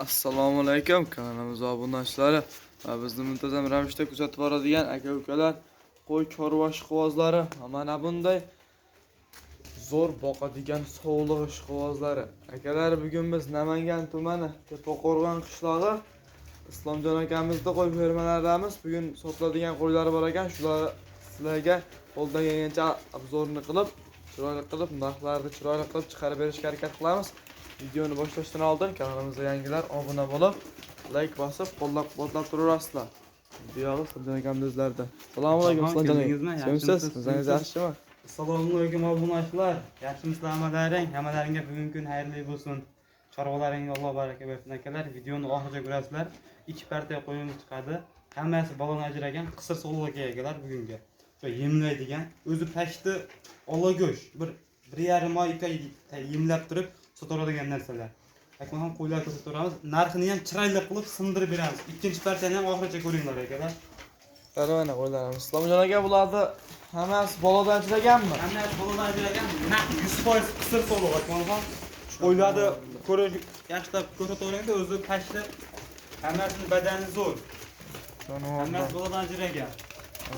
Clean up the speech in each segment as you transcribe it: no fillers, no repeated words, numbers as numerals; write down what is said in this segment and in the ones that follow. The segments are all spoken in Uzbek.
Assalomu alaykum kanalimiz obunachilari va bizni muntazam ravishda kuzatib boradigan aka-ukalar, qo'y chorva ishqibozlari, mana bunday zo'r boqadigan sog'liq ishqibozlari. Akalar, bugun biz Namangan tumani Tepaqo'rg'on qishlog'i Islomjon akamizni qo'y fermalaridamiz. Bugun sotiladigan qo'ylari bor ekan, shular sizlarga qo'ldan kelgancha obzorni qilib, chiroyli qilib, narxlarni chiroyli qilib chiqarib berishga harakat qilamiz. Videoni boshlashdan oldin kanalimizga yangilar obuna bo'lib, like bosib, qo'llab-quvvatlab turaverasizlar. Videoni Islomjon akamizlarda. Assalomu alaykum Islomjon aka. Yaxshimisiz? O'zingiz yaxshimi? Assalomu alaykum obunachilar. Yaxshimisizlarmi? Hammalaringga bugungi kun xayrli bo'lsin. Chorvalaringga Alloh baraka bersin akalar. Videoni oxirigacha ko'rasizlar. Ikki partiya qo'yimiz chiqadi. Hammasi balon ajragan qisir sog'liqqa egalar bugunga. Shu yemlaydigan, o'zi pashti ola go'sht. Bir 1,5 oy 2 oy yemlab turib sotiladigan narsalar. Akam ham qo'ylar ko'rsatib turamiz. Narxini ham chiroyli qilib sindirib beramiz. Ikkinchi partiyani ham oxirigacha ko'ringlar akalar. Mana qo'ylarimiz. Islomjon aka, bularni hammasi balodan ajraganmi? Hammasi balodan ajragan. Naq 100% qisir sog'liq akam ham. Qo'ylarni ko'rish yaxshilab ko'rsataverganda o'zi pashti hammasini badani zo'r. Hammasi balodan ajragan.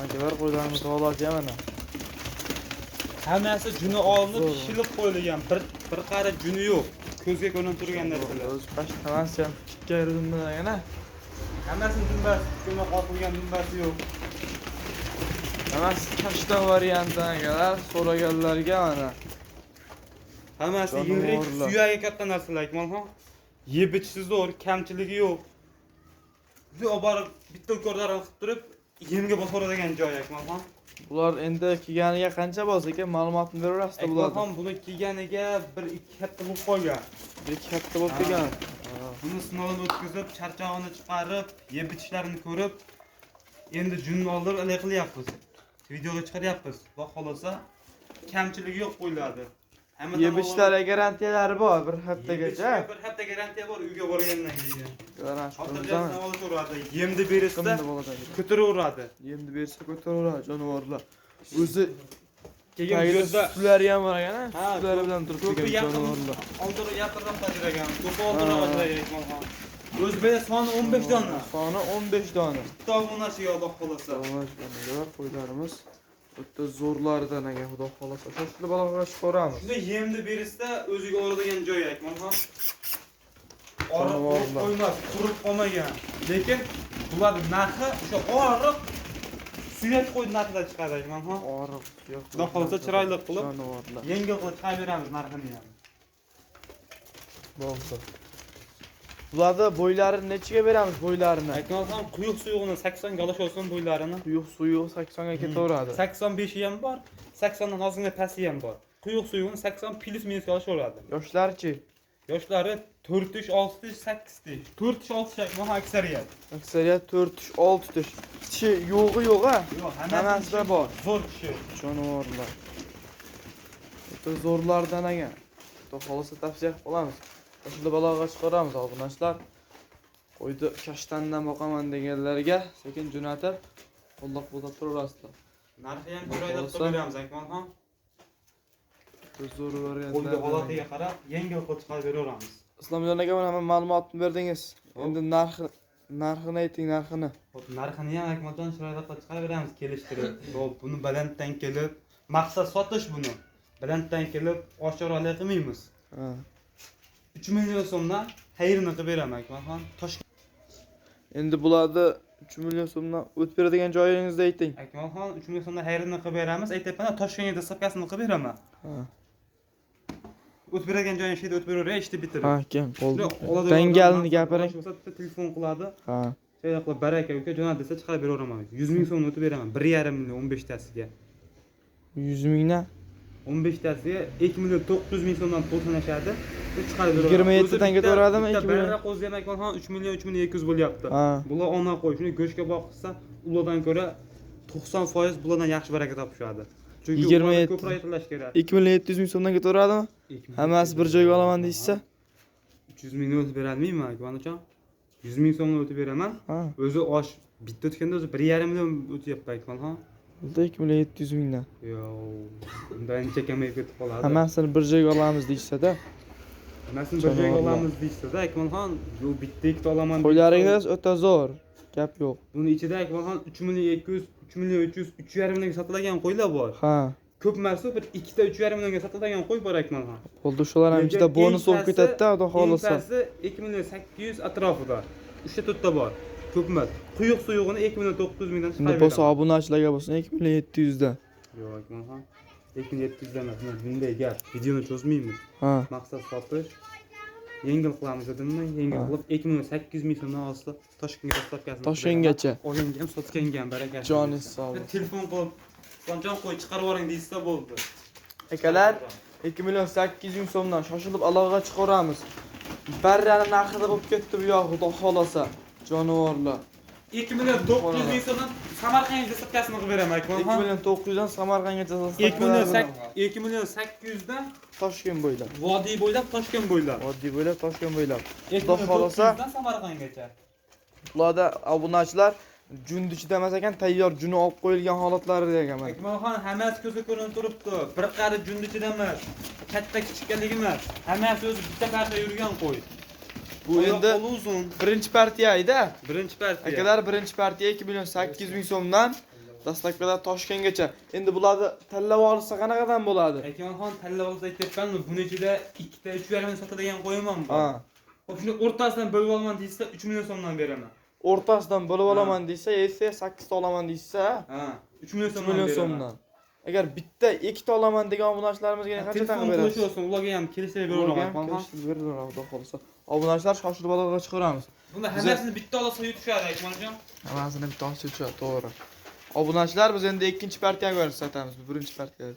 Akalar, qo'ylarimiz baloga mana. Hammasi juni olinib, pishilib qo'yilgan. Bir qara juni yo'q. Ko'zga ko'rinib turgan narsalar. O'zi pashti hammasi ham tikka yurdigan. Hammasini dumbasi, ko'ma qotilgan dumbasi yo'q. Hammasi tashdan variantdan akalar, so'raganlarga mana. Hammasi yirik, suyagi katta narsalar akmalxon. Yeb ichishi zo'r, kamchiligi yo'q. Juda oborib bitta ko'rdaran qilib turib, yemga bosoradigan joy akmalxon. Bular endi kelganiga qancha bo'lsa ekan, ma'lumotni beraverasiz bularga. Akmalxon buni kelganiga 1-2 hafta bo'lib qolgan. 1-2 hafta bo'lib kelgan. Buni sinovdan o'tkazib, charchog'ini chiqarib, yeb ichishlarini ko'rib, endi junni oldirib alay qilyapmiz. Videoga chiqaryapmiz. Va xolosa kamchiligi yo'q qo'yiladi. Yeb ichishlariga garantiyalari bor bir haftagacha. Bir hafta garantiya bor uyga borgandan keyin. Xotirjam so'radi. Yemni berishda ko'taraveradi. Yemni bersa ko'taraveradi jonivorlar. O'zi kelgan yo'lda ular ham bor ekan, ular bilan turib kelgan jonivorlar. Oldirib yaqinroq tajragan. To'p oldirib ajragan. O'z beri soni 15 dona. Soni 15 dona. Bitta obunachiga Alloh xolasa. Alloh qo'ylarimiz o'ta zo'rlardan agar Xudo xolasa shunday baloga ko'ramiz. Shunda yemni berishda o'ziga oladigan joy aytmoqman. Oriq qo'ymas, qurib qolmagan. Lekin bularning narxi o'sha oriq suyak qo'y narxidan chiqadi aytmoqman. Oriq yo'q. Xudo xolasa chiroyli qilib, yengil qilib chiqaraveramiz narxini ham. Bo'lsa. Bularda bo'ylarini nechiga beramiz bo'ylarini? Aytmoqman, quyuq suyug'ini 80 ga olishsin bo'ylarini. Quyuq suyuq 80 ga ketaveradi. 85 ham bor, 80 dan ozgina pasti ham bor. Quyuq suyug'ini 80 plus minus olishaveradi. Yoshlarchi? Yoshlari 4 yosh, 6 yosh, 8 yosh. 4 yosh, 6 yosh mana aksariyat. Aksariyat 4 yosh, 6 yosh. Kishi yo'g'i yo'q-a? Yo'q, hammasida bor. Zo'r kishi. Jonivorlar. O'ta zo'rlardan ekan. Xudo xolasa tavsiya qilamiz. Shunda baloga chiqaramiz obunachilar. Qo'ydi kashtandan boqaman deganlarga sekin jo'natib, qo'llab-quvvatlab turaverasizlar. Narxi ham chiroyli qilib beramiz akmalxon. Zo'r variantlar. Qo'ydi holatiga qarab, yengil qilib chiqarib beraveramiz. Islomjon aka, mana ma'lumotni berdingiz. Endi narxini ayting, narxini. Narxini ham akmalxon chiroyli qilib chiqarib beramiz, kelishtirib. Buni balanddan kelib, maqsad sotish buni. Balanddan kelib, oshirali qilmaymiz. 3 million so'mdan xayrini qilib beraman akmalxon. Endi bularni 3 million so'mdan o'tib beradigan joyingizni ayting. Akmalxon 3 million so'mdan xayrini qilib beramiz. Aytayapman, Toshkentga dostavkasini qilib beraman. O'tib beradigan joyini shida o'tib beraver, ishni bitirib. Ha, kem, bo'ldi. Dangalni gapiring. Telefon qiladi. Ha. Shunday qilib baraka uka jo'nat desa chiqarib beraveraman. 100 ming so'mni o'tib beraman. 1,5 million 15 tasiga. 100 mingdan 15 tasiga 2 million 900 ming so'mdan pul sanashadi. Chiqarib beraman. 27 tanga to'radimi? 2 million. Barra qo'zgan akmalxon 3 million 200 bo'lyapti. Bular ona qo'y, shuni go'shtga boqsa, ulardan ko'ra 90% bulardan yaxshi baraka topishadi. Chunki 27 ko'proq yetlash kerak. 2 million 700 ming so'mdan ketaveradimi? Hammasi bir joyga olaman deysa, 300 mingni o'tib beradimi akmalxon? 100 ming so'mni o'tib beraman. O'zi osh bitta o'tganda o'zi 1,5 million o'tyapti akmalxon. Bo'ldi 2 million 700 mingdan. Yo'q, undan ancha kamayib ketib qoladi. Hammasini bir joyga olamiz deysa-da. Nasıl bir joyga olamiz deysiz-da, Akmalxon, yo bitta ikkita olaman. Qo'ylaringiz o'ta zo'r. Gap yo'q. Buni ichida Akmalxon 3 million 200, 3 million 300, 3,5 millionga sotiladigan qo'ylar bor. Ha. Ko'p emas, bir ikkita 3,5 millionga sotiladigan qo'y bor Akmalxon. Bo'ldi, shular ham ichida bonus bo'lib ketadi-da, xudo xolasa. Pasi 2 million 800 atrofida. 3 ta to'rtta bor. Ko'p emas. Quyuq suyug'ini 2 million 900 mingdan Endi chiqarib bo'lsa obunachilarga bo'lsin 2 million 700 dan. Yo'q, Akmalxon. 2 million 700 dan emas. Bunday gap. Videoni cho'zmaymiz. Ha. Maqsad sotish. Yengil qilamiz dedimmi? Yengil qilib 2 million 800 ming so'mdan ostida Toshkentga dostavkasini. Toshkentgacha. Olingan ham sotganga ham barakasi. Joningiz sog' bo'lsin. Telefon qilib, "Qancha qo'y chiqarib yuboring" deysa bo'ldi. Akalar 2 million 800 ming so'mdan shoshilib aloqaga chiqaramiz. Barrani narxida bo'lib ketdi bu yoq, xudo xolasa. Jonivorlar. 2 million 900 ming so'mdan Samarqand dostavkasini qilib beraman 2 Akmalxon. million 900 dan Samarqandgacha 2 million 800 dan Toshkent bo'ylab. Vodiy bo'ylab Toshkent bo'ylab. Oddiy bo'ylab Toshkent bo'ylab. 2 Xudo million xolasa 900 dan Samarqandgacha. ularda obunachilar junni ichida emas ekan, tayyor juni olib qo'yilgan holatlari deganman. Akmalxon hammasi ko'zga ko'rinib turibdi. Bir qari jundichida emas, katta kichikkaligi emas. Hammasi o'zi bitta parcha yurgan qo'y. Bu endi uzun. birinchi partiya edi. Birinchi partiya. Akalar birinchi partiya 2 million 800 ming so'mdan dastlabkilar Toshkentgacha. Endi bularni tanlab olsa qanaqadan bo'ladi? Akmalxon tanlab olsa aytayapmanmi? Buni ichida ikkita 3,5 ming sotadigan qo'yim ham bor. Ha. Xo'p, shuni o'rtasidan bo'lib olaman deysa 3 million so'mdan beraman. O'rtasidan bo'lib olaman desa, esa 8 ta olaman desa, Ha, 3 million 3 so'mdan million beraman. so'mdan. Agar bitta 2 ta olaman degan obunachilarimizga qancha Telefon taqib berasiz? qilish olsin, ularga ham kelishib beraman. Beraman, xudo xolasa. Obunachilar shoshilib aloqaga chiqaramiz. Bunda hammasini bitta olsa yutishadi Akmaljon. Hammasini bitta olsa tushadi, to'g'ri. Obunachilar biz endi ikkinchi partiyani ko'rsatamiz, bu birinchi partiya.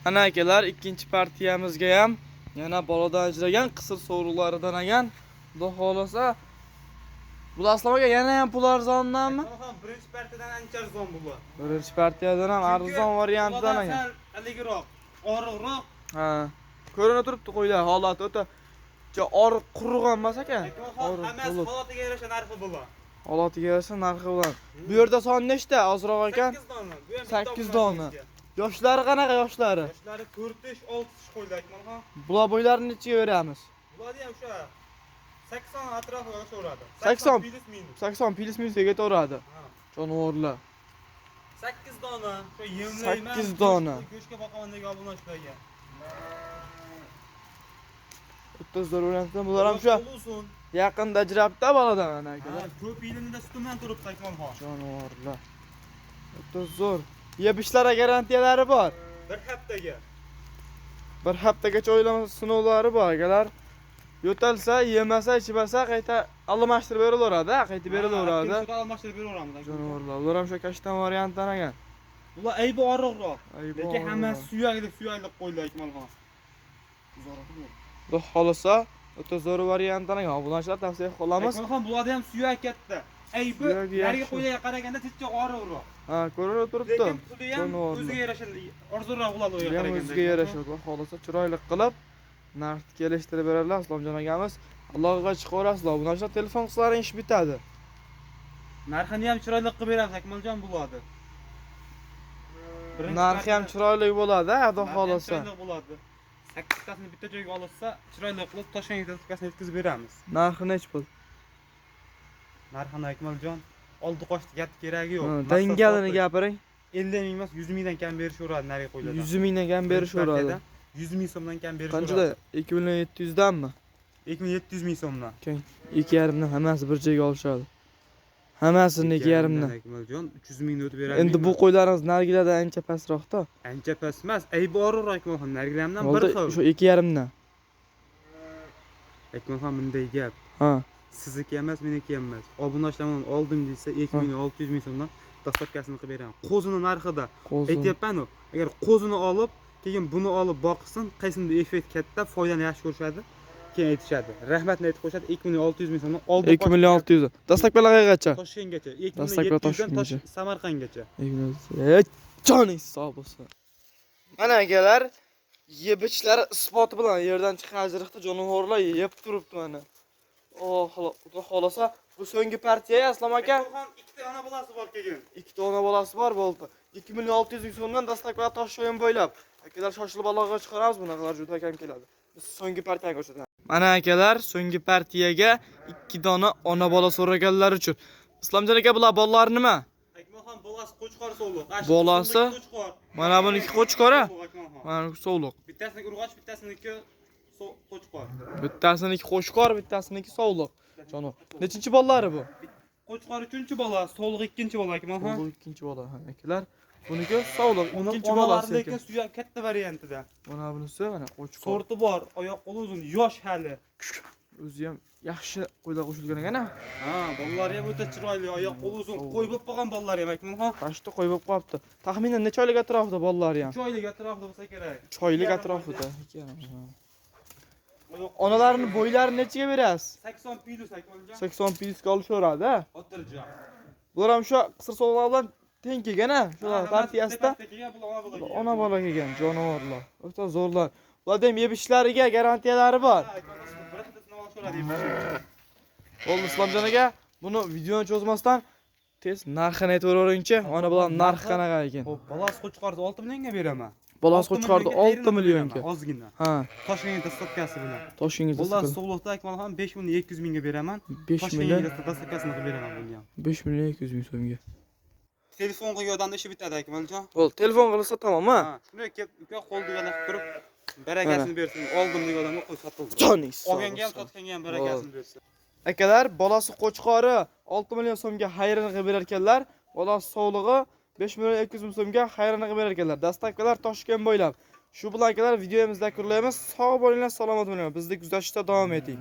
Ana akalar, ikkinchi partiyamizga ham yana boladan ajragan qisir so'ruqlaridan ekan, xudo xolasa. Bu aslamaga yana ham pul arzondanmi? Akmaljon birinchi partiyadan ancha arzon bular. Birinchi partiyadan ham arzon variantidan ekan. Aligiroq, og'riqroq. Ha. Ko'rinib turibdi qo'ylar holati o'ta oriq quruq emas ekan. Akmaljon hammasi holatiga yarasha narxi bular. Holatiga yarasha narxi bilan. Bu yerda son nechta? Ozroq ekan. 8 dona. Bu ham 8 dona. Yoshlari qanaqa yoshlari? Yoshlari 4-6 qo'ydi Akmaljon. Bular bo'ylarini nechaga beramiz? Bularni ham o'sha 80 atrofiga yoshaveradi. 80 plus minus. 80 plus minusga ketaveradi. Ha. Jonivorlar. 8 dona. Shu yemlayman. 8 dona. Go'shtga boqaman degan obunachilarga. O'ttiz variantdan bular ham shu yaqinda ajrabda boladan ana akalar. Ko'p yilida sutimdan turibdi Akmalxon. Jonivorlar. O'ta zo'r. Yeb ishlari garantiyalari bor. Bir haftaga. Bir haftagacha o'ylama sinovlari bor akalar. Yo'talsa, yemasa, ichmasa qayta almashtirib berilaveradi, qaytib berilaveradi. Almashtirib beraveramiz. Jonivorlar. Ular ham shu kashtan variantdan ekan. Ular aybi oriqroq. Lekin hammasi suyaklik qo'ydi Akmalxon. Xudo xolasa, o'ta zo'r variantdan ekan. Obunachilar tavsiya qilamiz. Akmalxon bularda ham suyak katta. Aybi nariga qo'ylarga qaraganda tizcha oriqroq. Ha, ko'rinib turibdi. Lekin puli ham o'ziga yarasha orzuroq bo'ladi ularga qaraganda. O'ziga yarasha, xudo xolasa chiroyli qilib narxni kelishtirib beradilar Islomjon akamiz. Allohga chiqarasizlar. Obunachilar telefon qilsalaring ish bitadi. Narxini ham chiroyli qilib beramiz Akmaljon bo'ladi. Narxi ham chiroyli bo'ladi, xudo xolasa. Chiroyli bo'ladi. 8 tasini bitta joyga olsa, chiroyli qilib Toshkentga dostavkasini yetkazib beramiz. Narxi nech pul? Narxini Akmaljon, oldi qochdi gap keragi yo'q. Dangalini gapiring. 50 ming emas, 100 mingdan kam berishaveradi nariga qo'yiladi. 100 mingdan kam berishaveradi. 100 ming so'mdan kam berishaveradi. Qanchada? 2 million 700 danmi? 2 million 700 ming so'mdan. 2,5 dan hammasi bir joyga olishadi. Hammasini 2,5 dan. Akmaljon 300 mingni o'tib beradi. Endi bu qo'ylarimiz nargilardan ancha pastroqda. Ancha past emas, aybi oriqroq Akmaljon, nargilardan bir xil. Shu 2,5 dan. Akmaljon bunday gap. Ha. Sizniki emas, meniki emas. Obunachilardan oldim desa 2 million 600 ming so'mdan dostavkasini qilib beraman. Qo'zini narxida. Aytyapman-ku, agar qo'zini olib, keyin buni olib boqsin, qaysinda effekt katta, foydani yaxshi ko'rishadi, keyin aytishadi. Rahmatni aytib qo'yishadi, 2 million 600 ming so'mdan oldi. 2 million 600. Dastlabkilar qayergacha? Toshkentgacha. 2 million 700 dan Samarqandgacha. Joningiz sog' bo'lsin. Mana akalar, yeb ichlari isboti bilan yerdan chiqqan ajriqda jonivorlar yeb turibdi mana. Xudo xolasa, bu so'nggi partiya Aslom aka. Ikkita ona bolasi bor keyin. Ikkita ona bolasi bor bo'ldi. 2 million 600 ming so'mdan dastlabkilar Toshkent bo'ylab. Akalar shoshilib aloqaga chiqaramiz, bunaqalar juda kam keladi. Biz so'nggi partiyani ko'rsatamiz. Mana akalar, so'nggi partiyaga 2 dona ona bola so'raganlar uchun. Islomjon aka, bular bolalar nima? Akmalxon bolasi qo'chqor sovliq. Bolasi? Mana buniki qo'chqora. Mana bu sovliq. Bittasini urg'och, bittasiniki qo'chqor. Bittasiniki qo'chqor, bittasiniki sovliq. Janob. Nechinchi bolalari bu? Qo'chqor 3-chi bola, sovliq 2-chi bola Akmalxon. Bu ikkinchi bola akalar. Buniki sovliq, ikkinchi bolasi lekin ekan. suyak katta variantida. Mana bunisi mana qo'chqor. Sorti bor, oyoq qo'li uzun, yosh hali. O'zi ham yaxshi qo'ylar qo'shilgan ekan-a. Ha, bolalari ham o'ta chiroyli, oyoq qo'li uzun, qo'y bo'lib qolgan bolalari ham Akmalxon. Tashti qo'y bo'lib qolibdi. Taxminan necha oylik atrofida bolalari ham? 3 oylik atrofida bo'lsa kerak. 3 oylik atrofida. Onalarini bo'ylari nechaga berasiz? 80 plus Akmalxon. 80 plyusga olishaveradi. Xotirjam. Bular ham shu qisir sovg'alar bilan teng kelgan-a, shular partiyasida. Ona bola kelgan jonivorlar. O'ta zo'rlar. Bularda ham yeb ishlariga garantiyalari bor. Bo'ldi Islomjon aka, buni videoni cho'zmasdan tez narxini aytavering-chi. Mana bular narxi qanaqa ekan? Xo'p, bolasi qo'chqorni 6 millionga beraman. Bolasi qo'chqorni 6 millionga. Ozgina. Ha, Toshkentda stotkasi bilan. Toshkentda Bolasi sovliqda Akmalxon 5.200 mingga beraman. 5 million, Toshkentda stotkasini qilib beraman buni ham. 5 million 200 ming so'mga. Telefon qilgandan ishi bitadi Akmalxon. Bo'ldi, telefon qilsa tamom-a? Ha, shunday kelib, uka qo'l deganlar qilib turib, barakasini bersin. Oldim degan odamga qo'y sotildi. Joningiz. Olganga ham sotganga ham barakasini bersin. Akalar, bolasi qo'chqori 6 million so'mga xayrini qilib berar ekanlar. Bolasi sovlig'i 5 million 200 ming so'mga xayrini qilib berar ekanlar. Dastavkalar Toshkent bo'ylab. Shu bilan akalar videomizni yakunlaymiz. Sog' bo'linglar, salomat bo'linglar. Bizni kuzatishda davom eting.